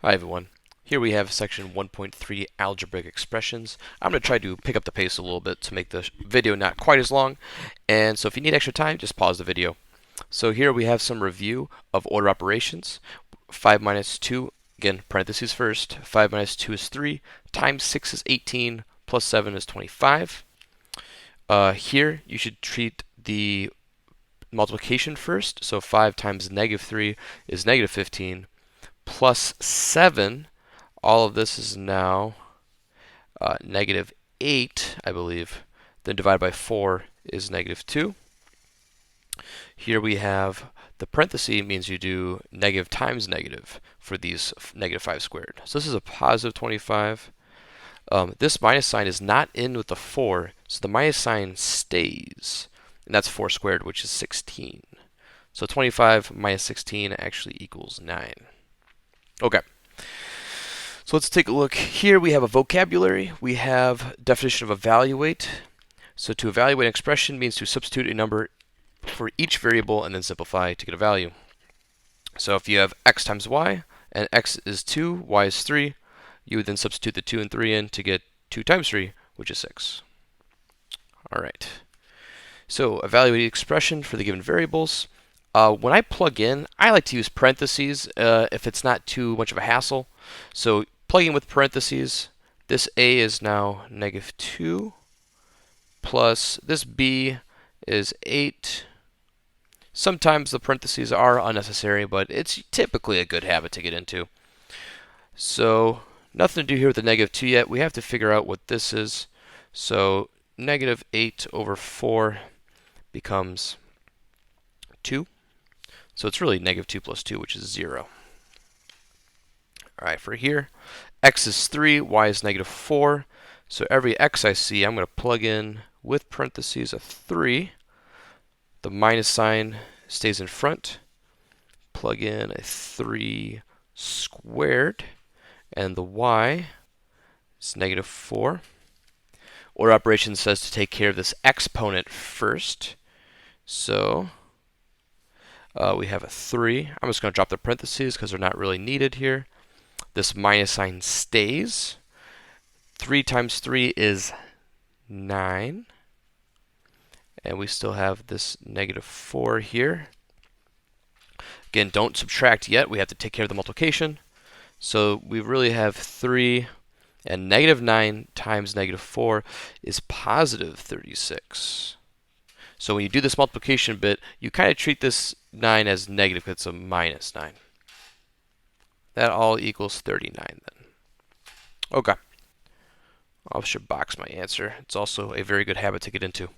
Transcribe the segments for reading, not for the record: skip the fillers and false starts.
Hi everyone. Here we have section 1.3 Algebraic Expressions. I'm going to try to pick up the pace a little bit to make the video not quite as long. And so if you need extra time, just pause the video. So here we have some review of order operations. 5 minus 2, again, parentheses first. 5 minus 2 is 3, times 6 is 18, plus 7 is 25. Here you should treat the multiplication first. So 5 times negative 3 is negative 15, plus 7. All of this is now negative 8, I believe. Then divided by 4 is negative 2. Here we have the parenthesis means you do negative times negative for these negative 5 squared. So this is a positive 25. This minus sign is not in with the 4, so the minus sign stays. And that's 4 squared, which is 16. So 25 minus 16 actually equals 9. Okay. So let's take a look. Here we have a vocabulary. We have definition of evaluate. So to evaluate an expression means to substitute a number for each variable and then simplify to get a value. So if you have x times y and x is 2, y is 3, you would then substitute the 2 and 3 in to get 2 times 3, which is 6. All right. So evaluate the expression for the given variables. When I plug in, I like to use parentheses if it's not too much of a hassle. So plugging with parentheses, this a is now negative 2, plus this b is 8. Sometimes the parentheses are unnecessary, but it's typically a good habit to get into. So nothing to do here with the negative 2 yet. We have to figure out what this is. So negative 8 over 4 becomes 2. So it's really negative 2 plus 2, which is 0. All right, for here, x is 3, y is negative 4. So every x I see, I'm going to plug in with parentheses a 3. The minus sign stays in front. Plug in a 3 squared. And the y is negative 4. Order operation says to take care of this exponent first. So we have a 3. I'm just going to drop the parentheses because they're not really needed here. This minus sign stays. 3 times 3 is 9. And we still have this negative 4 here. Again, don't subtract yet. We have to take care of the multiplication. So we really have 3, and negative 9 times negative 4 is positive 36. So when you do this multiplication bit, you kind of treat this 9 as negative because it's a minus 9. That all equals 39 then. Okay. I should box my answer. It's also a very good habit to get into.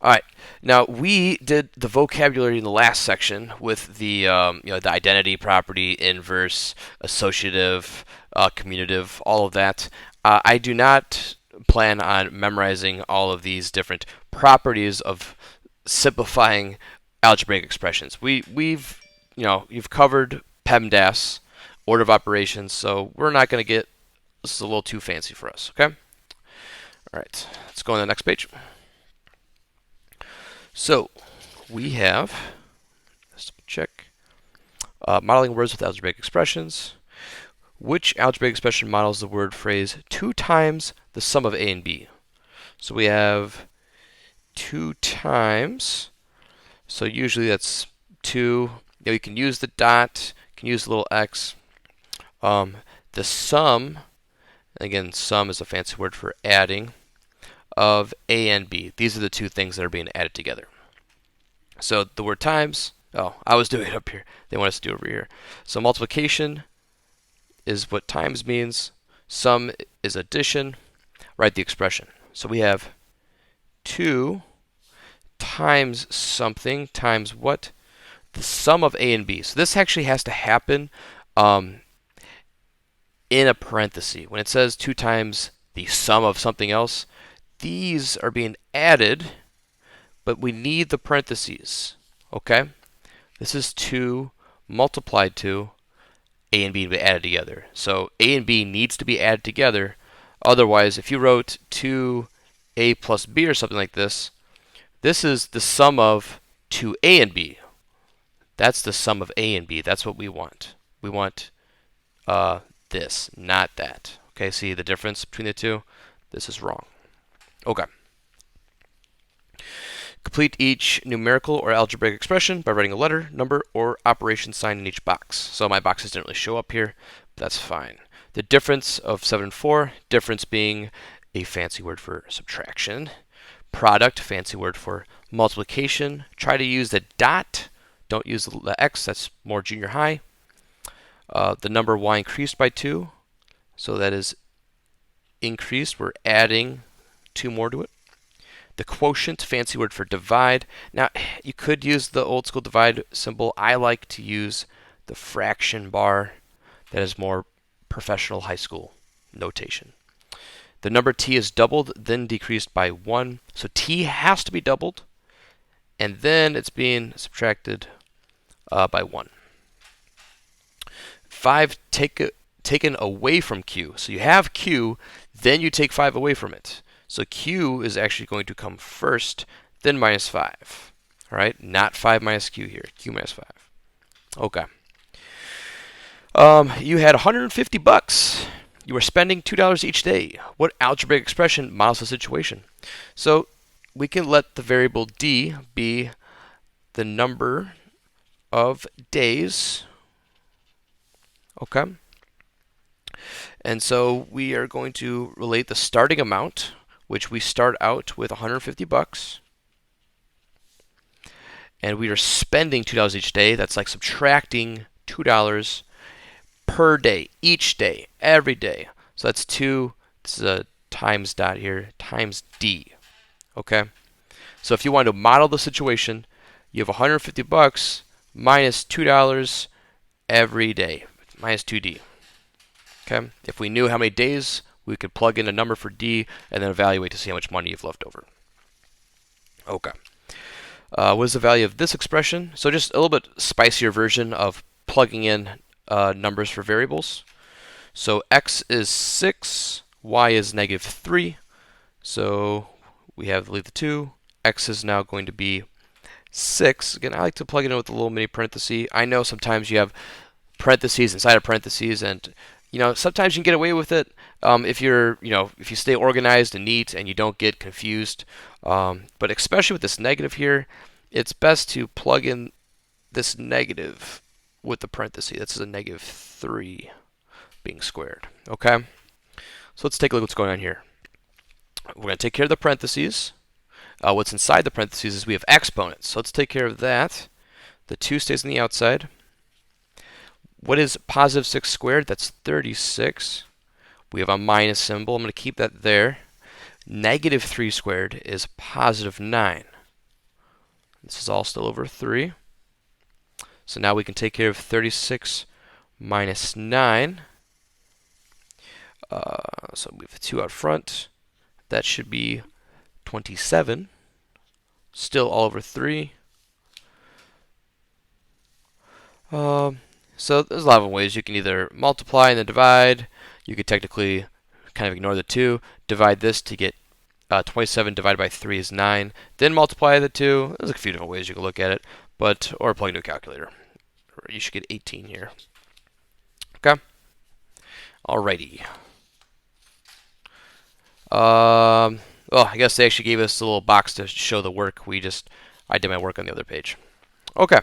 All right. Now we did the vocabulary in the last section with the the identity, property, inverse, associative, commutative, all of that. I do not plan on memorizing all of these different properties of simplifying algebraic expressions. You've covered PEMDAS, order of operations, so we're not going to get, this is a little too fancy for us, okay? All right, let's go on to the next page. So we have, let's check, modeling words with algebraic expressions. Which algebraic expression models the word phrase 2 times the sum of a and b? So we have 2 times, so usually that's 2. You can use the dot, you can use the little x. The sum, again, sum is a fancy word for adding, of a and b. These are the two things that are being added together. So the word times, oh, I was doing it up here. They want us to do it over here. So multiplication is what times means. Sum is addition. Write the expression. So we have 2 times something times what? The sum of a and b. So this actually has to happen in a parenthesis. When it says 2 times the sum of something else, these are being added, but we need the parentheses. Okay? This is 2 multiplied to a and b to be added together. So a and b needs to be added together. Otherwise, if you wrote 2a plus b or something like this, this is the sum of 2a and b. That's the sum of a and b. That's what we want. We want this, not that. Okay, see the difference between the two? This is wrong. Okay. Complete each numerical or algebraic expression by writing a letter, number, or operation sign in each box. So my boxes didn't really show up here, but that's fine. The difference of 7 and 4, difference being a fancy word for subtraction. Product, fancy word for multiplication. Try to use the dot. Don't use the X, that's more junior high. The number y increased by 2, so that is increased. We're adding 2 more to it. The quotient, fancy word for divide. Now, you could use the old school divide symbol. I like to use the fraction bar. That is more professional high school notation. The number t is doubled, then decreased by 1. So t has to be doubled, and then it's being subtracted by 1. 5 taken away from q. So you have q, then you take 5 away from it. So q is actually going to come first, then minus 5. All right, not 5 minus q here, q minus 5. Okay. You had 150 bucks. You were spending $2 each day. What algebraic expression models the situation? So we can let the variable d be the number of days. Okay. And so we are going to relate the starting amount, which we start out with 150 bucks. And we are spending $2 each day. That's like subtracting $2 per day, each day, every day. So that's 2, this is a times dot here, times d. Okay? So if you want to model the situation, you have 150 bucks minus $2 every day, minus 2d. Okay? If we knew how many days, we could plug in a number for d and then evaluate to see how much money you've left over. Okay. What is the value of this expression? So just a little bit spicier version of plugging in numbers for variables. So x is 6, y is negative 3. So we have to leave the 2. X is now going to be 6. Again, I like to plug it in with a little mini parenthesis. I know sometimes you have parentheses inside of parentheses, and sometimes you can get away with it if you stay organized and neat and you don't get confused. But especially with this negative here, it's best to plug in this negative with the parenthesis. This is a negative 3 being squared. Okay? So let's take a look at what's going on here. We're going to take care of the parentheses. What's inside the parentheses is we have exponents. So let's take care of that. The 2 stays on the outside. What is positive 6 squared? That's 36. We have a minus symbol. I'm going to keep that there. Negative 3 squared is positive 9. This is all still over 3. So now we can take care of 36 minus 9. So we have 2 out front. That should be 27. Still all over 3. So there's a lot of ways you can either multiply and then divide. You could technically kind of ignore the 2. Divide this to get 27 divided by 3 is 9. Then multiply the 2. There's a few different ways you can look at it, or plug into a calculator. You should get 18 here. Okay. Alrighty. Well, I guess they actually gave us a little box to show the work. I did my work on the other page. Okay.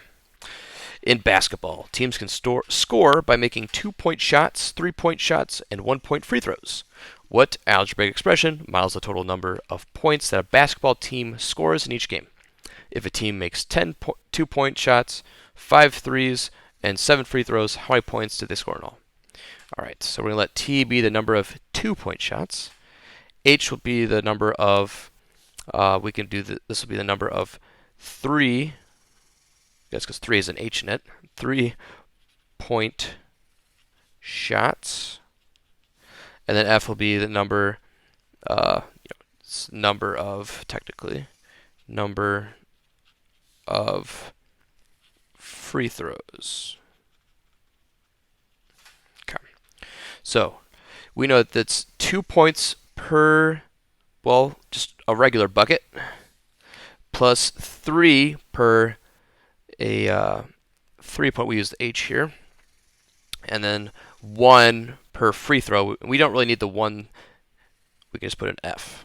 In basketball, teams can score by making 2-point shots, 3-point shots, and 1-point free throws. What algebraic expression models the total number of points that a basketball team scores in each game? If a team makes 10 2-point shots, 5 threes, and 7 free throws, how many points did they score in all? All right, so we're going to let T be the number of 2-point shots. H will be the number of, this will be the number of 3. That's because 3 is an H in it. 3-point shots. And then F will be the number of free throws. Okay. So we know that that's 2 points per, just a regular bucket, plus 3 per a 3-point, we use the H here. and then 1 per free throw. We don't really need the 1. We can just put an F.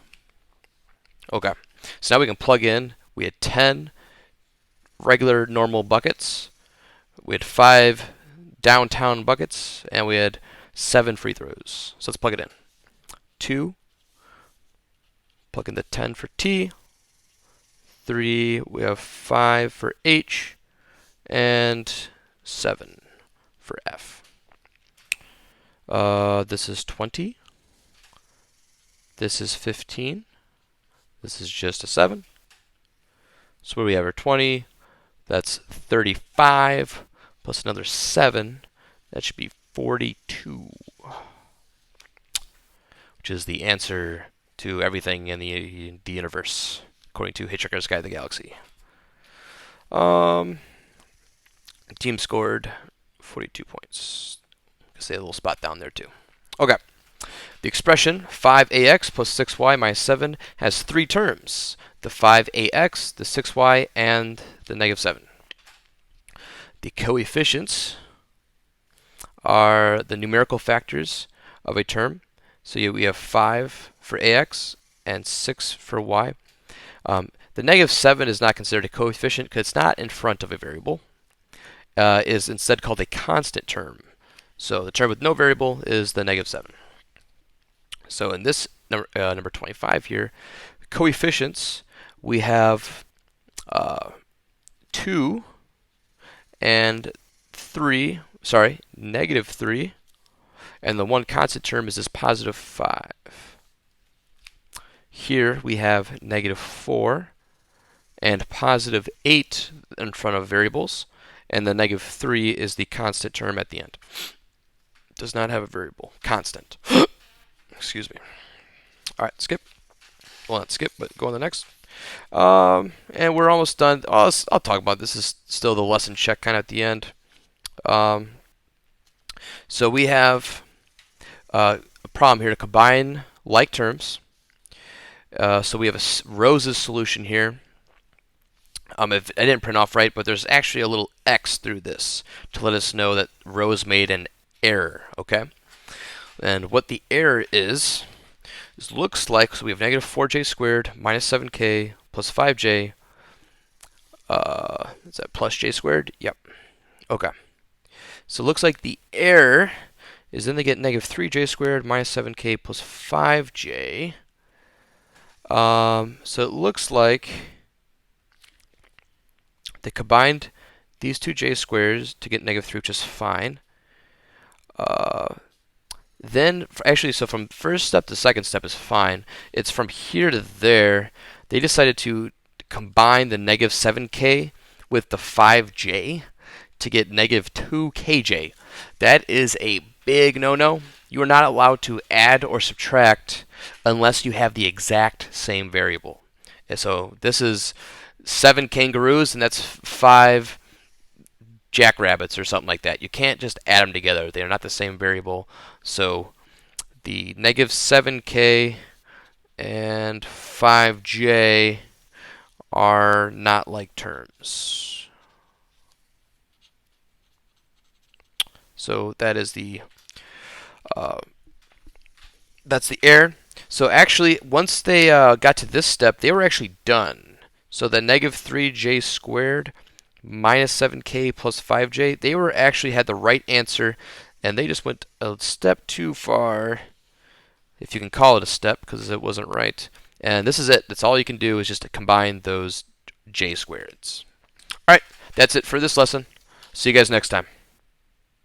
Okay. So now we can plug in. We had 10 regular normal buckets. We had 5 downtown buckets, and we had 7 free throws. So let's plug it in. 2, plug in the 10 for T. 3, we have 5 for H, and 7 for F. This is 20. This is 15. This is just a 7. So what do we have? Our 20. That's 35 plus another 7. That should be 42, which is the answer to everything in the universe, according to Hitchhiker's Guide to the Galaxy. Team scored 42 points. Say a little spot down there too. Okay. The expression 5ax plus 6y minus 7 has 3 terms: the 5ax, the 6y, and the negative 7. The coefficients are the numerical factors of a term. So we have 5 for ax and 6 for y. The negative 7 is not considered a coefficient because it's not in front of a variable. Is instead called a constant term. So the term with no variable is the negative 7. So in this number 25 here, coefficients, we have 2 and 3, sorry, negative 3, and the one constant term is this positive 5. Here we have negative 4 and positive 8 in front of variables, and the negative 3 is the constant term at the end. Does not have a variable. Constant. Excuse me. All right, skip. Well, not skip, but go on the next. And we're almost done. I'll talk about this. This is still the lesson check kind of at the end. So we have a problem here to combine like terms. So we have a Rose's solution here. If I didn't print off right, but there's actually a little X through this to let us know that Rose made an error, okay? And what the error is looks like, so we have negative 4j squared minus 7k plus 5j. Is that plus j squared? Yep. Okay. So it looks like the error is then they get negative 3j squared minus 7k plus 5j. So it looks like they combined these two j squares to get negative 3, which is fine. Then, actually, so from first step to second step is fine. It's from here to there. They decided to combine the negative 7k with the 5j to get negative 2kj. That is a big no-no. You are not allowed to add or subtract unless you have the exact same variable. And so this is 7 kangaroos, and that's 5 jackrabbits or something like that. You can't just add them together. They are not the same variable. So the negative 7k and 5j are not like terms. So that is that's the error. So actually, once they got to this step, they were actually done. So the negative 3j squared minus 7k plus 5j, they were actually had the right answer, and they just went a step too far, if you can call it a step, because it wasn't right. And this is it. That's all you can do is just to combine those j squareds. All right, that's it for this lesson. See you guys next time.